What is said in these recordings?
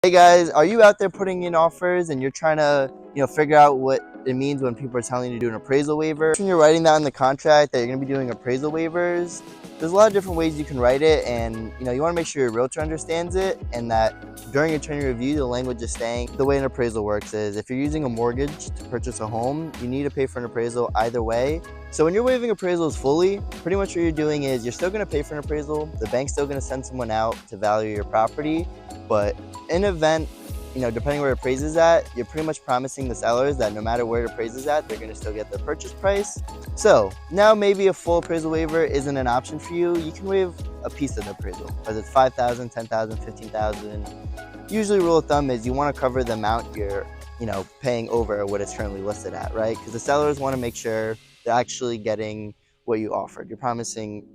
Hey guys, are you out there putting in offers and you're trying to, figure out what it means when people are telling you to do an appraisal waiver? When you're writing that in the contract that you're going to be doing appraisal waivers, there's a lot of different ways you can write it, and you want to make sure your realtor understands it, and that during attorney review the language is staying. The way an appraisal works is if you're using a mortgage to purchase a home, you need to pay for an appraisal either way. So when you're waiving appraisals fully, pretty much what you're doing is you're still going to pay for an appraisal, the bank's still going to send someone out to value your property, but in event, depending where it appraises at, you're pretty much promising the sellers that no matter where it appraises at, they're going to still get the purchase price. So now maybe a full appraisal waiver isn't an option for you. You can waive a piece of the appraisal, whether it's $5,000, $10,000, $15,000. Usually rule of thumb is you want to cover the amount you're, paying over what it's currently listed at, right? Because the sellers want to make sure they're actually getting what you offered. You're promising,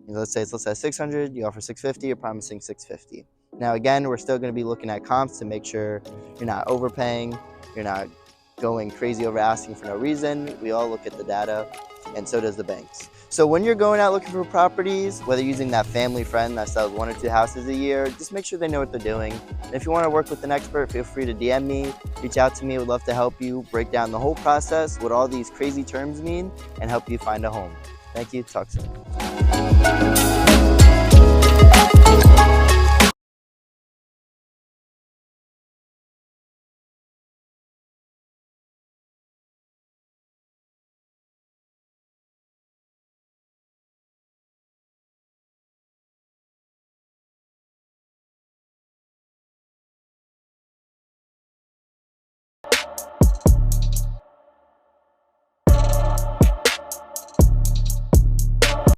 let's say it's listed at $600, you offer $650, you're promising $650. Now again, we're still going to be looking at comps to make sure you're not overpaying, you're not going crazy over asking for no reason. We all look at the data, and so does the banks. So when you're going out looking for properties, whether using that family friend that sells 1 or 2 houses a year, just make sure they know what they're doing. And if you want to work with an expert, feel free to DM me, reach out to me. We'd love to help you break down the whole process, what all these crazy terms mean, and help you find a home. Thank you. Talk soon.